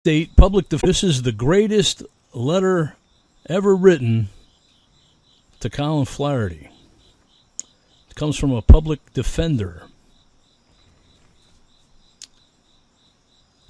State public. This is the greatest letter ever written to Colin Flaherty. It comes from a public defender.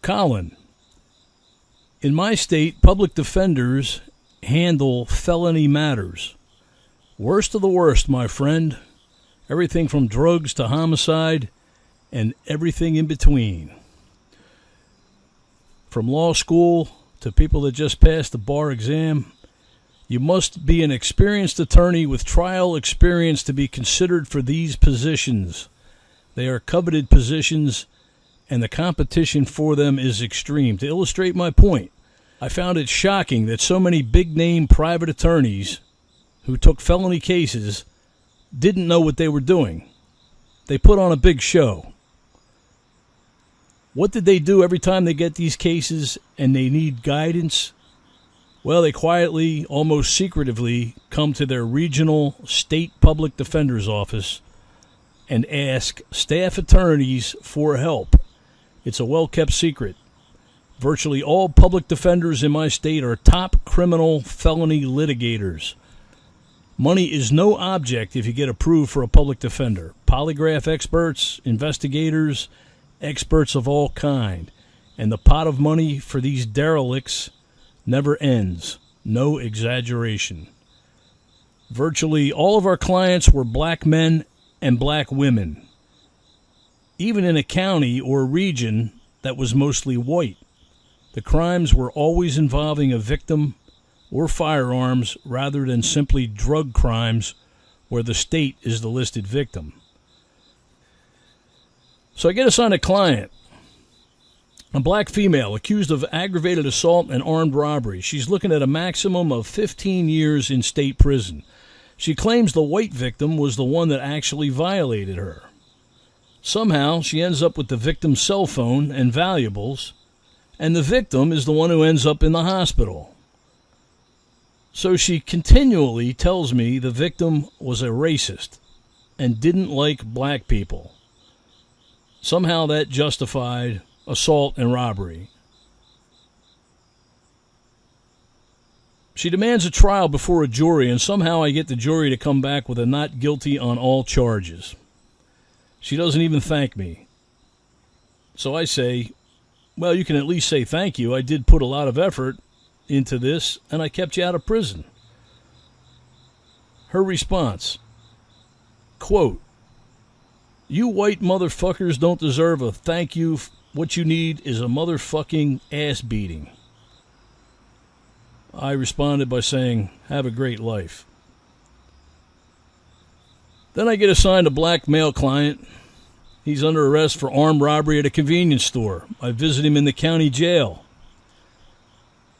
Colin, in my state, public defenders handle felony matters. Worst of the worst, my friend. Everything from drugs to homicide and everything in between. From law school to people that just passed the bar exam, you must be an experienced attorney with trial experience to be considered for these positions. They are coveted positions, and the competition for them is extreme. To illustrate my point, I found it shocking that so many big-name private attorneys who took felony cases didn't know what they were doing. They put on a big show. What did they do every time they get these cases and they need guidance? Well, they quietly, almost secretively, come to their regional state public defender's office and ask staff attorneys for help. It's a well-kept secret. Virtually all public defenders in my state are top criminal felony litigators. Money is no object if you get approved for a public defender. Polygraph experts, investigators, experts of all kind, and the pot of money for these derelicts never ends. No exaggeration. Virtually all of our clients were black men and black women, even in a county or region that was mostly white. The crimes were always involving a victim or firearms rather than simply drug crimes where the state is the listed victim. So I get assigned a client, a black female accused of aggravated assault and armed robbery. She's looking at a maximum of 15 years in state prison. She claims the white victim was the one that actually violated her. Somehow, she ends up with the victim's cell phone and valuables, and the victim is the one who ends up in the hospital. So she continually tells me the victim was a racist and didn't like black people. Somehow that justified assault and robbery. She demands a trial before a jury, and somehow I get the jury to come back with a not guilty on all charges. She doesn't even thank me. So I say, well, you can at least say thank you. I did put a lot of effort into this, and I kept you out of prison. Her response, quote, "You white motherfuckers don't deserve a thank you. What you need is a motherfucking ass beating." I responded by saying, have a great life. Then I get assigned a black male client. He's under arrest for armed robbery at a convenience store. I visit him in the county jail.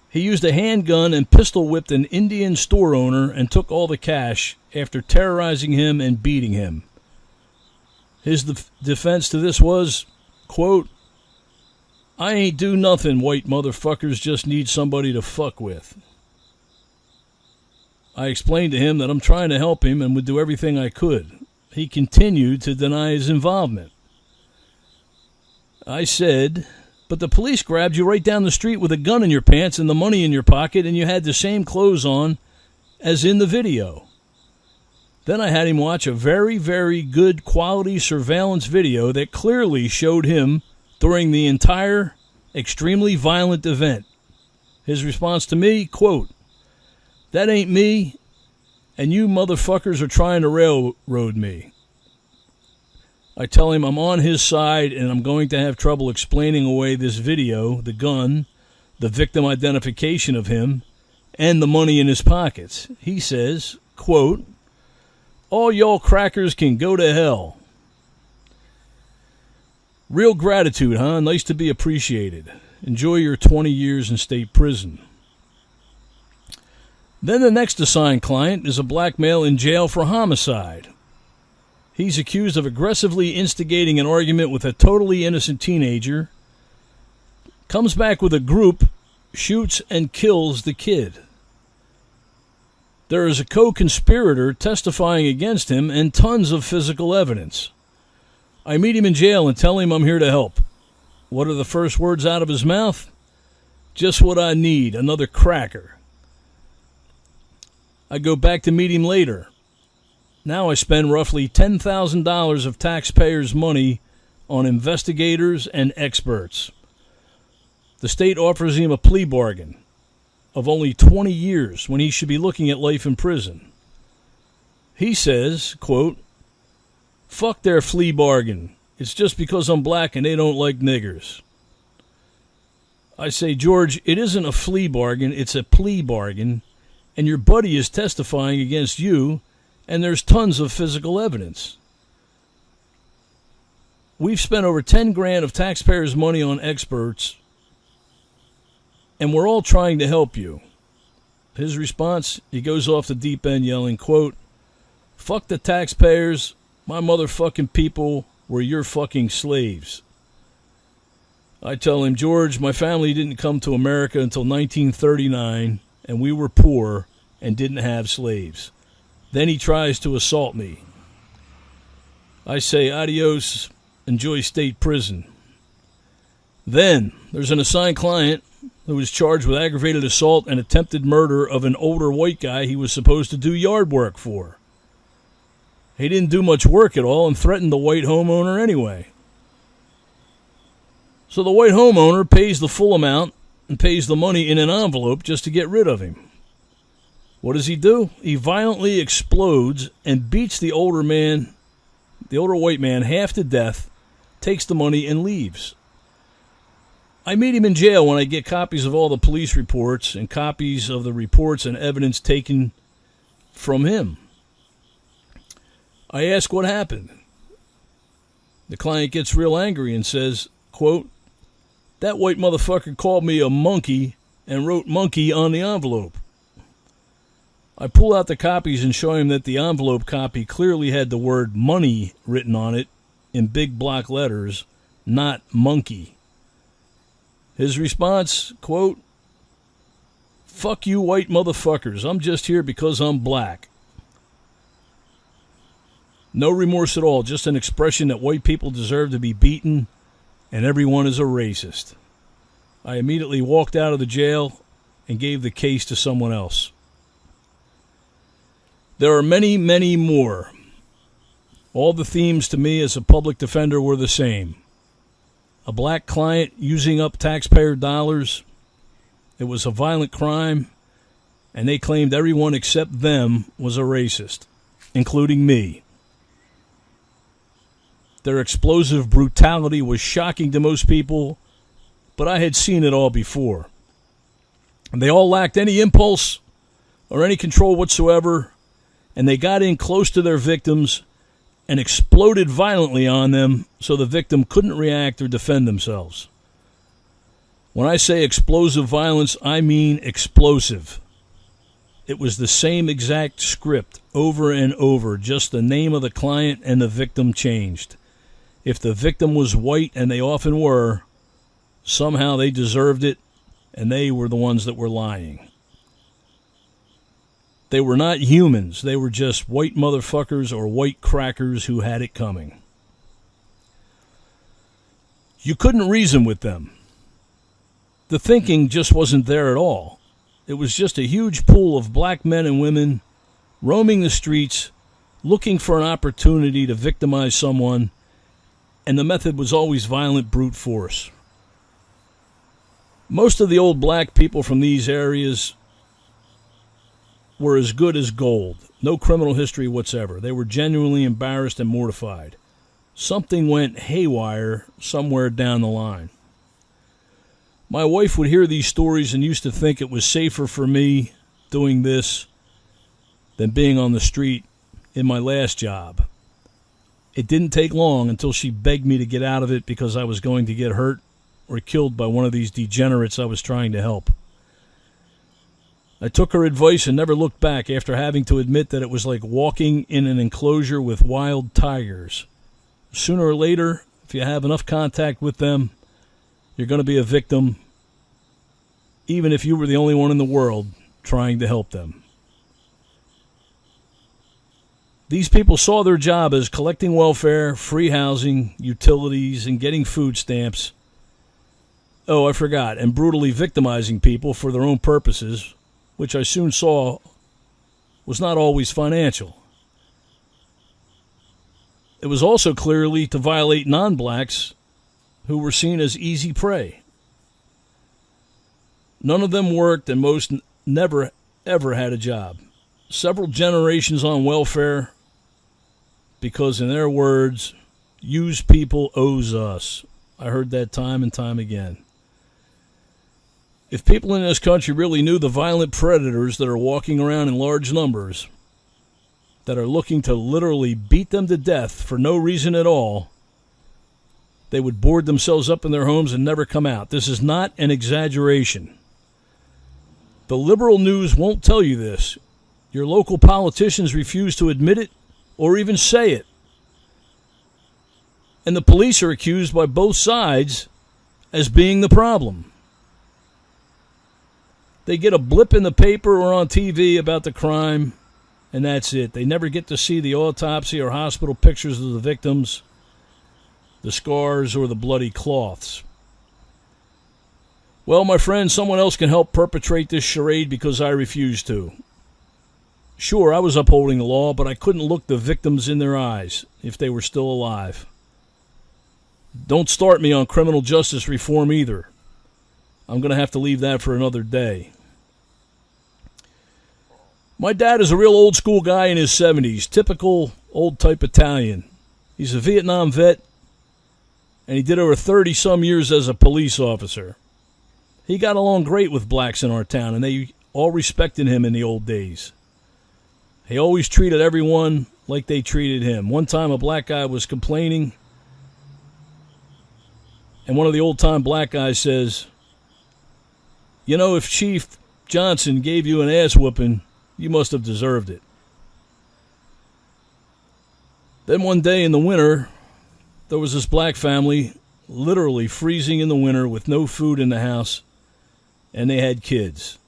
He used a handgun and pistol whipped an Indian store owner and took all the cash after terrorizing him and beating him. His defense to this was, quote, "I ain't do nothing, white motherfuckers just need somebody to fuck with." I explained to him that I'm trying to help him and would do everything I could. He continued to deny his involvement. I said, "But the police grabbed you right down the street with a gun in your pants and the money in your pocket, and you had the same clothes on as in the video." Then I had him watch a very, very good quality surveillance video that clearly showed him during the entire extremely violent event. His response to me, quote, "That ain't me, and you motherfuckers are trying to railroad me." I tell him I'm on his side and I'm going to have trouble explaining away this video, the gun, the victim identification of him, and the money in his pockets. He says, quote, "All y'all crackers can go to hell." Real gratitude, huh? Nice to be appreciated. Enjoy your 20 years in state prison. Then the next assigned client is a black male in jail for homicide. He's accused of aggressively instigating an argument with a totally innocent teenager, comes back with a group, shoots and kills the kid. There is a co-conspirator testifying against him and tons of physical evidence. I meet him in jail and tell him I'm here to help. What are the first words out of his mouth? Just what I need, another cracker. I go back to meet him later. Now I spend roughly $10,000 of taxpayers' money on investigators and experts. The state offers him a plea bargain of only 20 years when he should be looking at life in prison. He says, quote, "Fuck their flea bargain. It's just because I'm black and they don't like niggers." I say, George, it isn't a flea bargain, it's a plea bargain, and your buddy is testifying against you, and there's tons of physical evidence. We've spent over 10 grand of taxpayers' money on experts, and we're all trying to help you. His response, he goes off the deep end yelling, quote, "Fuck the taxpayers, my motherfucking people were your fucking slaves." I tell him, George, my family didn't come to America until 1939, and we were poor and didn't have slaves. Then he tries to assault me. I say, adios, enjoy state prison. Then there's an assigned client who was charged with aggravated assault and attempted murder of an older white guy he was supposed to do yard work for. He didn't do much work at all and threatened the white homeowner anyway. So the white homeowner pays the full amount and pays the money in an envelope just to get rid of him. What does he do? He violently explodes and beats the older white man, half to death, takes the money and leaves. I meet him in jail when I get copies of all the police reports and copies of the reports and evidence taken from him. I ask what happened. The client gets real angry and says, quote, "That white motherfucker called me a monkey and wrote monkey on the envelope." I pull out the copies and show him that the envelope copy clearly had the word money written on it in big block letters, not monkey. His response, quote, "Fuck you white motherfuckers. I'm just here because I'm black." No remorse at all, just an expression that white people deserve to be beaten and everyone is a racist. I immediately walked out of the jail and gave the case to someone else. There are many, many more. All the themes to me as a public defender were the same. A black client using up taxpayer dollars. It was a violent crime, and they claimed everyone except them was a racist, including me. Their explosive brutality was shocking to most people, but I had seen it all before. And they all lacked any impulse or any control whatsoever, and they got in close to their victims and exploded violently on them so the victim couldn't react or defend themselves. When I say explosive violence, I mean explosive. It was the same exact script over and over, just the name of the client and the victim changed. If the victim was white, and they often were, somehow they deserved it, and they were the ones that were lying. They were not humans. They were just white motherfuckers or white crackers who had it coming. You couldn't reason with them. The thinking just wasn't there at all. It was just a huge pool of black men and women roaming the streets, looking for an opportunity to victimize someone, and the method was always violent brute force. Most of the old black people from these areas were as good as gold. No criminal history whatsoever. They were genuinely embarrassed and mortified. Something went haywire somewhere down the line. My wife would hear these stories and used to think it was safer for me doing this than being on the street in my last job. It didn't take long until she begged me to get out of it because I was going to get hurt or killed by one of these degenerates I was trying to help. I took her advice and never looked back after having to admit that it was like walking in an enclosure with wild tigers. Sooner or later, if you have enough contact with them, you're going to be a victim, even if you were the only one in the world trying to help them. These people saw their job as collecting welfare, free housing, utilities, and getting food stamps. Oh, I forgot. And brutally victimizing people for their own purposes, which I soon saw was not always financial. It was also clearly to violate non-blacks who were seen as easy prey. None of them worked, and most never, ever had a job. Several generations on welfare because, in their words, used people owes us. I heard that time and time again. If people in this country really knew the violent predators that are walking around in large numbers, that are looking to literally beat them to death for no reason at all, they would board themselves up in their homes and never come out. This is not an exaggeration. The liberal news won't tell you this. Your local politicians refuse to admit it or even say it. And the police are accused by both sides as being the problem. They get a blip in the paper or on TV about the crime, and that's it. They never get to see the autopsy or hospital pictures of the victims, the scars, or the bloody cloths. Well, my friend, someone else can help perpetrate this charade because I refuse to. Sure, I was upholding the law, but I couldn't look the victims in their eyes if they were still alive. Don't start me on criminal justice reform either. I'm going to have to leave that for another day. My dad is a real old school guy in his 70s, typical old type Italian. He's a Vietnam vet, and he did over 30-some years as a police officer. He got along great with blacks in our town, and they all respected him in the old days. He always treated everyone like they treated him. One time a black guy was complaining, and one of the old-time black guys says, "You know, if Chief Johnson gave you an ass-whooping, you must have deserved it." Then one day in the winter, there was this black family literally freezing in the winter with no food in the house, and they had kids.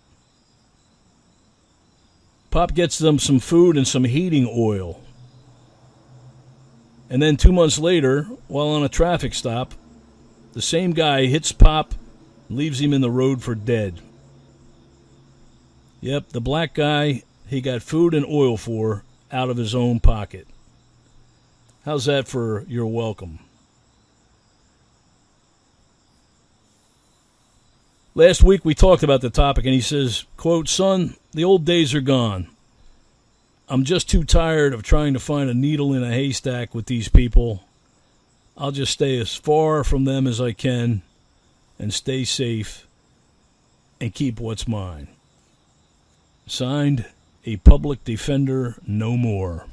Pop gets them some food and some heating oil. And then 2 months later, while on a traffic stop, the same guy hits Pop and leaves him in the road for dead. Yep, the black guy he got food and oil for out of his own pocket. How's that for your welcome? Last week we talked about the topic, and he says, quote, "Son, the old days are gone. I'm just too tired of trying to find a needle in a haystack with these people. I'll just stay as far from them as I can and stay safe and keep what's mine." Signed, a public defender no more.